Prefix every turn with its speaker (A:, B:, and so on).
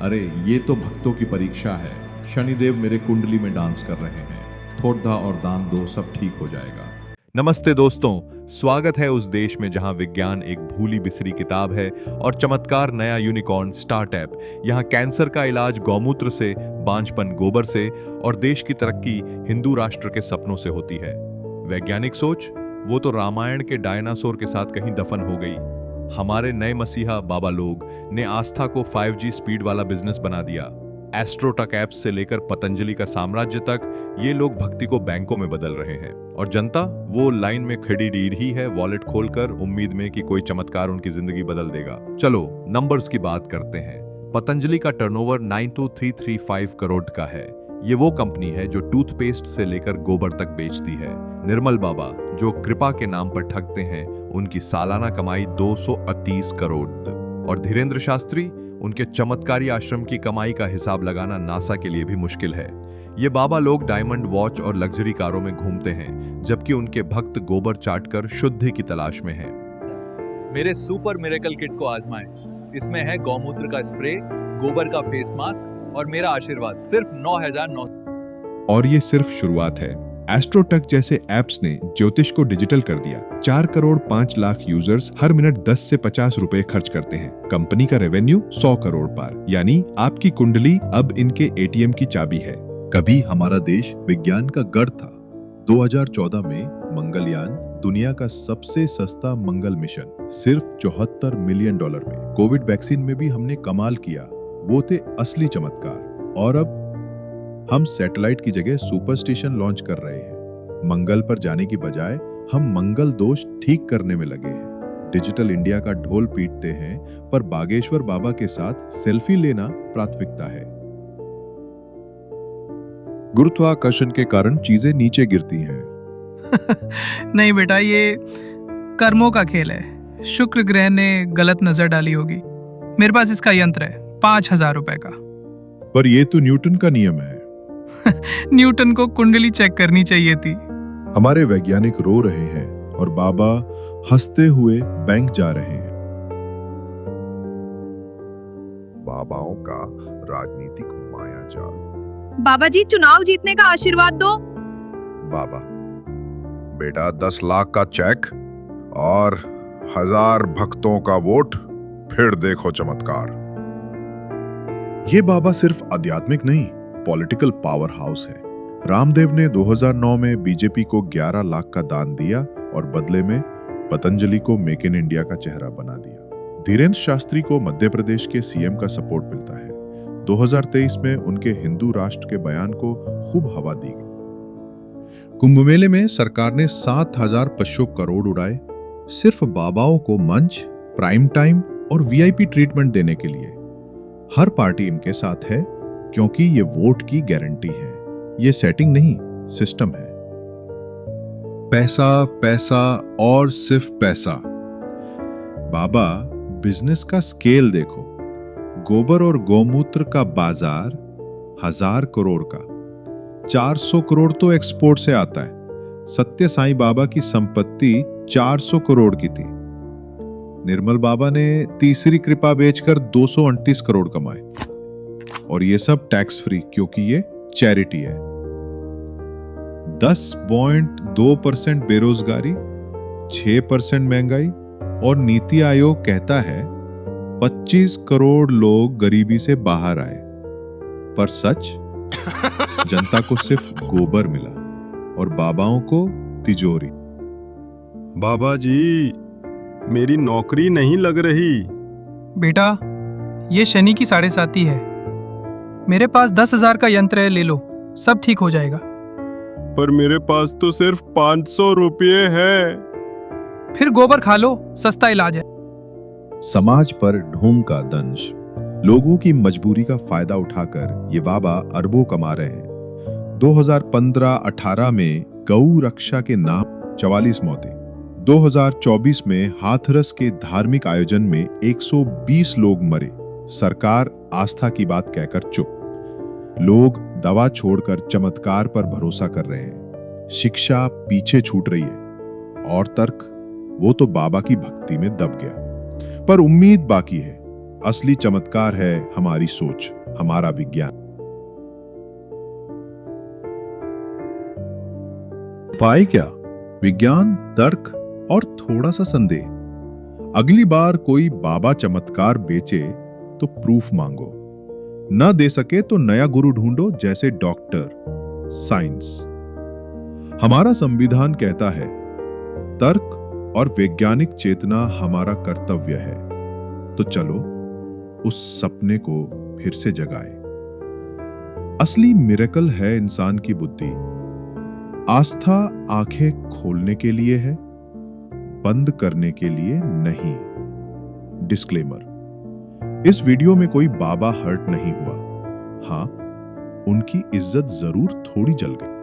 A: अरे ये तो भक्तों की परीक्षा है। शनिदेव मेरे कुंडली में डांस कर रहे हैं। थोड़ा धा और दान दो, सब ठीक हो जाएगा।
B: नमस्ते दोस्तों, स्वागत है उस देश में जहां विज्ञान एक भूली बिसरी किताब है और चमत्कार नया यूनिकॉर्न स्टार्टअप। यहां कैंसर का इलाज गौमूत्र से, बांझपन गोबर से और देश की तरक्की हिंदू राष्ट्र के सपनों से होती है। वैज्ञानिक सोच वो तो रामायण के डायनासोर के साथ कहीं दफन हो गई। हमारे नए मसीहा बाबा लोग ने आस्था को 5G स्पीड वाला बिजनेस बना दिया। एस्ट्रोटक ऐप्स से लेकर पतंजलि का साम्राज्य तक ये लोग भक्ति को बैंकों में बदल रहे हैं और जनता वो लाइन में खड़ी रही है वॉलेट खोलकर, उम्मीद में कि कोई चमत्कार उनकी जिंदगी बदल देगा। चलो नंबर्स की बात करते हैं। पतंजलि का टर्नओवर 92335 करोड़ का है। ये वो कंपनी है जो टूथपेस्ट से लेकर गोबर तक बेचती है। निर्मल बाबा जो कृपा के नाम पर ठगते हैं, उनकी सालाना कमाई 238 करोड़। और धीरेन्द्र शास्त्री, उनके चमत्कारी आश्रम की कमाई का हिसाब लगाना नासा के लिए भी मुश्किल है। ये बाबा लोग डायमंड वॉच और लग्जरी कारों में घूमते हैं, जबकि उनके भक्त गोबर चाटकर शुद्धि की तलाश में हैं।
C: मेरे सुपर मिरेकल किट को आजमाएं। इसमें है गौमूत्र का स्प्रे, गोबर का फेस मास्क और मेरा आशीर्वाद, सिर्फ 9,900।
D: और ये सिर्फ शुरुआत है। एस्ट्रोटक जैसे ऐप्स ने ज्योतिष को डिजिटल कर दिया। 4 करोड़ 5 लाख यूजर्स हर मिनट 10 से 50 रुपए खर्च करते हैं। कंपनी का रेवेन्यू 100 करोड़ पार, यानी आपकी कुंडली अब इनके एटीएम की चाबी है।
E: कभी हमारा देश विज्ञान का गढ़ था। 2014 में मंगलयान, दुनिया का सबसे सस्ता मंगल मिशन, सिर्फ $74 मिलियन में। कोविड वैक्सीन में भी हमने कमाल किया, वो थे असली चमत्कार। और अब हम सैटेलाइट की जगह सुपर स्टेशन लॉन्च कर रहे हैं। मंगल पर जाने की बजाय हम मंगल दोष ठीक करने में लगे हैं। डिजिटल इंडिया का ढोल पीटते हैं, पर बागेश्वर बाबा के साथ सेल्फी लेना प्राथमिकता है। गुरुत्वाकर्षण के कारण चीजें नीचे गिरती हैं।
F: नहीं बेटा, ये कर्मों का खेल है। शुक्र ग्रह ने गलत नजर डाली होगी। मेरे पास इसका यंत्र है, 5,000 रुपए का।
E: पर ये तो न्यूटन का नियम है।
F: न्यूटन को कुंडली चेक करनी चाहिए थी।
E: हमारे वैज्ञानिक रो रहे हैं और बाबा हंसते हुए बैंक जा रहे हैं। बाबाओं का राजनीतिक मायाजाल।
G: बाबा जी, चुनाव जीतने का आशीर्वाद दो।
E: बाबा, बेटा 10 लाख का चेक और 1000 भक्तों का वोट, फिर देखो चमत्कार। ये बाबा सिर्फ आध्यात्मिक नहीं, पॉलिटिकल पावर हाउस है। रामदेव ने 2009 में बीजेपी को 11 लाख का दान दिया और बदले में पतंजलि को मेक इन इंडिया का चेहरा बना दिया। धीरेन्द्र शास्त्री को मध्य प्रदेश के सीएम का सपोर्ट मिलता है। 2023 में उनके हिंदू राष्ट्र के बयान को खूब हवा दी गई। कुंभ मेले में सरकार ने 7,500 करोड़ उड़ाए, सिर्फ बाबाओं को मंच, प्राइम टाइम और वीआईपी ट्रीटमेंट देने के लिए। हर पार्टी इनके साथ है क्योंकि ये वोट की गारंटी है। ये सेटिंग नहीं, सिस्टम है। पैसा पैसा और सिर्फ पैसा। बाबा, बिजनेस का स्केल देखो। गोबर और गौमूत्र का बाजार 1000 करोड़ का, 400 करोड़ तो एक्सपोर्ट से आता है। सत्य साईं बाबा की संपत्ति 400 करोड़ की थी। निर्मल बाबा ने तीसरी कृपा बेचकर 238 करोड़ कमाए, और ये सब टैक्स फ्री, क्योंकि ये चैरिटी है। 10.2% बेरोजगारी, 6% महंगाई, और नीति आयोग कहता है 25 करोड़ लोग गरीबी से बाहर आए। पर सच, जनता को सिर्फ गोबर मिला और बाबाओं को तिजोरी।
H: बाबा जी, मेरी नौकरी नहीं लग रही।
F: बेटा, ये शनि की 7.5 है। मेरे पास 10,000 का यंत्र है, ले लो, सब ठीक हो जाएगा।
H: पर मेरे पास तो सिर्फ 500 रुपये है।
F: फिर गोबर खा लो, सस्ता इलाज है।
E: समाज पर ढोंग का दंश। लोगों की मजबूरी का फायदा उठाकर ये बाबा अरबों कमा रहे हैं। 2015-18 में गौ रक्षा के नाम 44 मौतें। 2024 में हाथरस के धार्मिक आयोजन में 120 लोग मरे। सरकार आस्था की बात कहकर चुप। लोग दवा छोड़कर चमत्कार पर भरोसा कर रहे हैं। शिक्षा पीछे छूट रही है और तर्क, वो तो बाबा की भक्ति में दब गया। पर उम्मीद बाकी है।
D: असली चमत्कार है हमारी सोच, हमारा विज्ञान।
E: उपाय क्या? विज्ञान, तर्क और थोड़ा सा संदेह। अगली बार कोई बाबा चमत्कार बेचे तो प्रूफ मांगो, न दे सके तो नया गुरु ढूंढो, जैसे डॉक्टर, साइंस। हमारा संविधान कहता है तर्क और वैज्ञानिक चेतना हमारा कर्तव्य है। तो चलो उस सपने को फिर से जगाए। असली मिरेकल है इंसान की बुद्धि। आस्था आंखें खोलने के लिए है, बंद करने के लिए नहीं। डिस्क्लेमर, इस वीडियो में कोई बाबा हर्ट नहीं हुआ। हां, उनकी इज्जत जरूर थोड़ी जल गई।